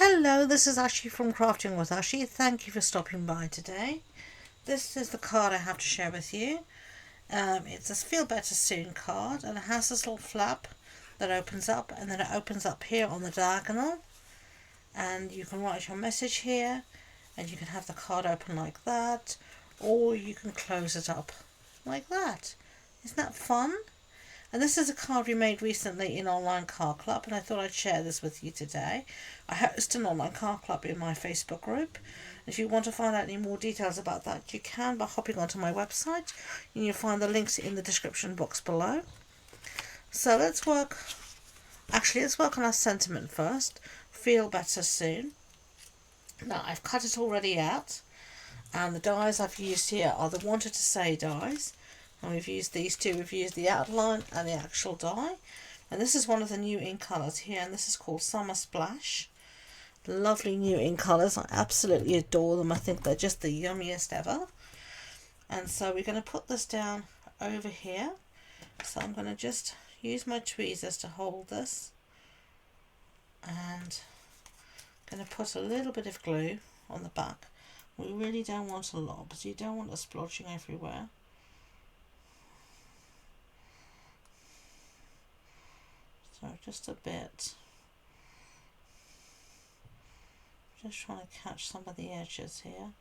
Hello, this is Ashee from Crafting with Ashee. Thank you for stopping by today. This is the card I have to share with you. It's a Feel Better Soon card, and it has this little flap that opens up, and then it opens up here on the diagonal, and you can write your message here, and you can have the card open like that, or you can close it up like that. Isn't that fun? And this is a card we made recently in Online Card Club, and I thought I'd share this with you today. I host an online card club in my Facebook group. If you want to find out any more details about that, you can by hopping onto my website, and you'll find the links in the description box below. So let's work on our sentiment first. Feel better soon. Now I've cut it already out, and the dies I've used here are the wanted to say dies. And we've used these two. We've used the outline and the actual die. And this is one of the new ink colours here, and this is called Summer Splash. Lovely new ink colours. I absolutely adore them. I think they're just the yummiest ever. And so we're going to put this down over here. So I'm going to just use my tweezers to hold this. And I'm going to put a little bit of glue on the back. We really don't want a lot, because you don't want it splodging everywhere. So just a bit. Just trying to catch some of the edges here.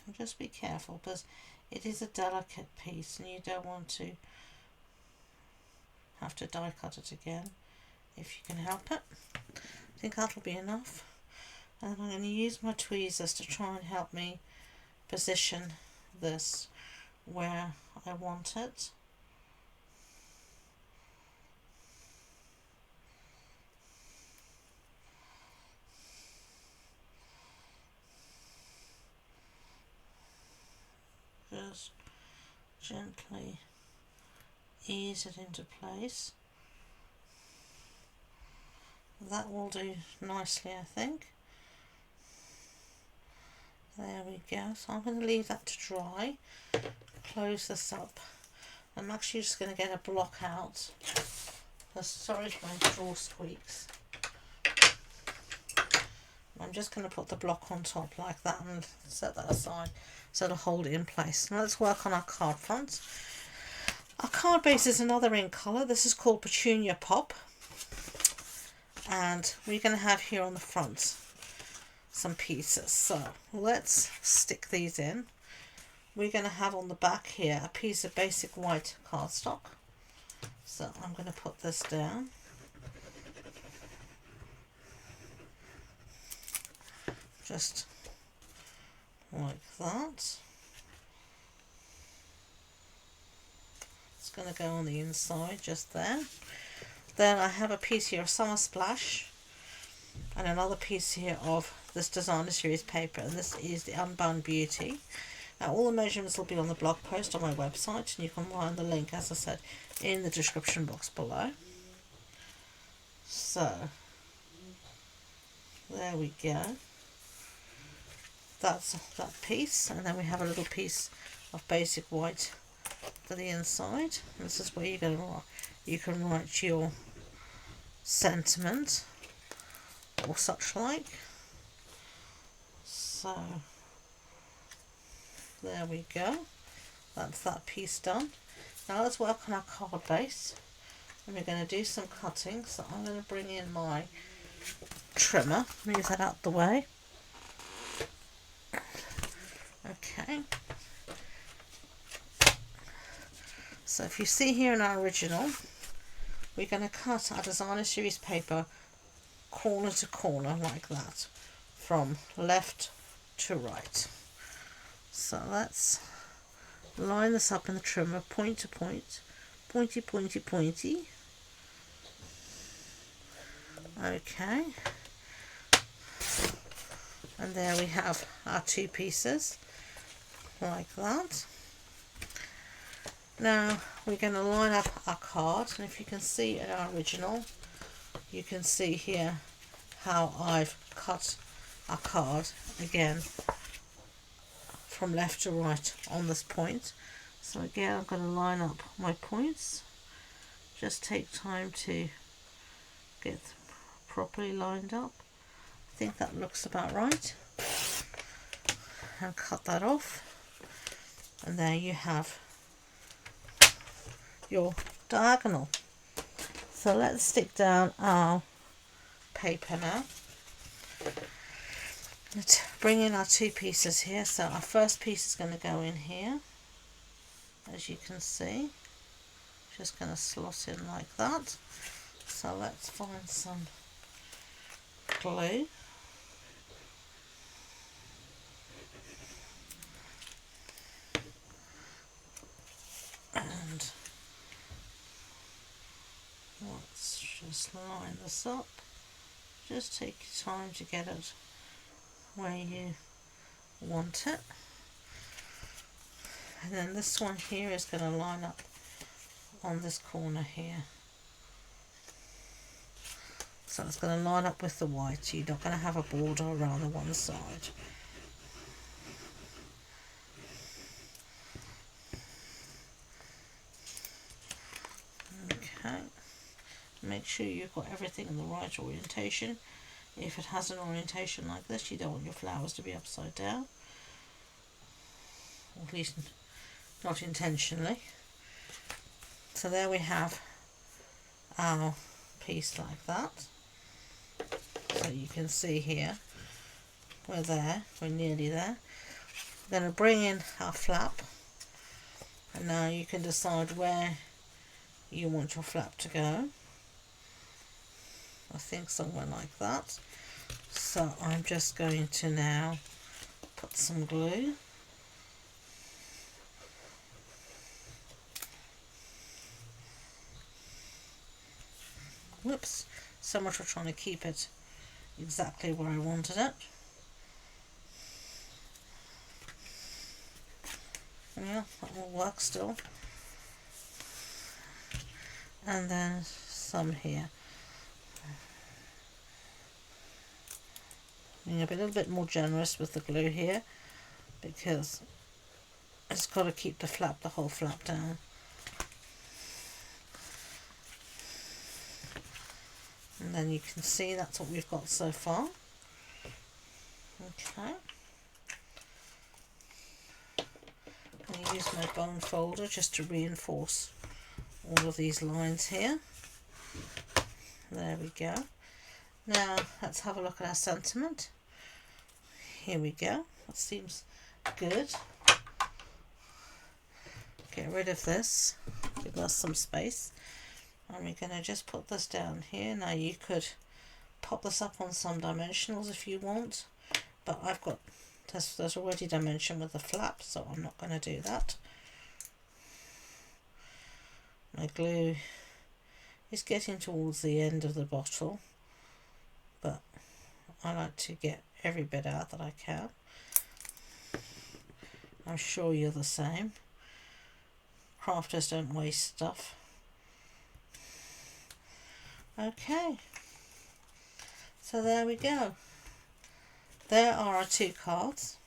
And just be careful, because it is a delicate piece and you don't want to have to die cut it again if you can help it. I think that'll be enough. And I'm going to use my tweezers to try and help me position this where I want it. Just gently ease it into place. That will do nicely, I think. There we go. So I'm going to leave that to dry. Close this up. I'm actually just going to get a block out. Sorry if my drawer squeaks. I'm just going to put the block on top like that and set that aside so it'll hold it in place. Now let's work on our card front. Our card base is another ink colour. This is called Petunia Pop. And we're going to have here on the front some pieces. So let's stick these in. We're going to have on the back here a piece of basic white cardstock. So I'm going to put this down. Just like that. It's going to go on the inside just there. Then I have a piece here of Summer Splash and another piece here of this designer series paper, and this is the Unbound Beauty. Now all the measurements will be on the blog post on my website, and you can find the link, as I said, in the description box below. So there we go. That's that piece, and then we have a little piece of basic white for the inside. This is where you can write your sentiment or such like. So there we go. That's that piece done. Now let's work on our card base, and we're going to do some cutting. So I'm going to bring in my trimmer, move that out the way. Okay. So if you see here in our original, we're going to cut our designer series paper corner to corner like that, from left to right. So let's line this up in the trimmer, point to point, pointy, pointy, pointy. Okay. And there we have our two pieces, like that. Now we're going to line up our card, and if you can see in our original, you can see here how I've cut our card again from left to right on this point. So again, I'm going to line up my points Just take time to get properly lined up. I think that looks about right. And cut that off. And there you have your diagonal. So let's stick down our paper now. Let's bring in our two pieces here. So our first piece is going to go in here, as you can see. Just going to slot in like that. So let's find some glue. And let's just line this up. Just take your time to get it where you want it. And then this one here is going to line up on this corner here. So it's going to line up with the white. You're not going to have a border around the one side. Okay. Make sure you've got everything in the right orientation. If it has an orientation like this, you don't want your flowers to be upside down. Or at least not intentionally. So there we have our piece like that. So you can see here, we're there, we're nearly there. We're going to bring in our flap, and now you can decide where you want your flap to go. I think somewhere like that. So I'm just going to now put some glue. Whoops, so much for trying to keep it exactly where I wanted it. Yeah, that will work still. And then some here. Being a little bit more generous with the glue here, because it's got to keep the whole flap down. And then you can see that's what we've got so far. Okay. I'm going to use my bone folder just to reinforce all of these lines here. There we go. Now let's have a look at our sentiment. Here we go. That seems good. Get rid of this. Give us some space. And we're going to just put this down here. Now you could pop this up on some dimensionals if you want, but I've got there's already dimension with the flap, so I'm not going to do that. My glue is getting towards the end of the bottle, but I like to get every bit out that I can. I'm sure you're the same. Crafters don't waste stuff. Okay, so there we go. There are our two cards.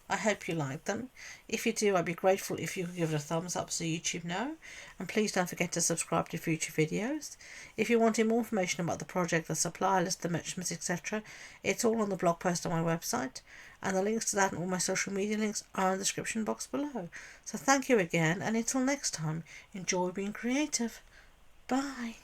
I hope you like them. If you do, I'd be grateful if you could give it a thumbs up so YouTube know. And please don't forget to subscribe to future videos. If you wanted more information about the project, the supplier list, the measurements, etc., it's all on the blog post on my website. And the links to that and all my social media links are in the description box below. So thank you again, and until next time, enjoy being creative. Bye.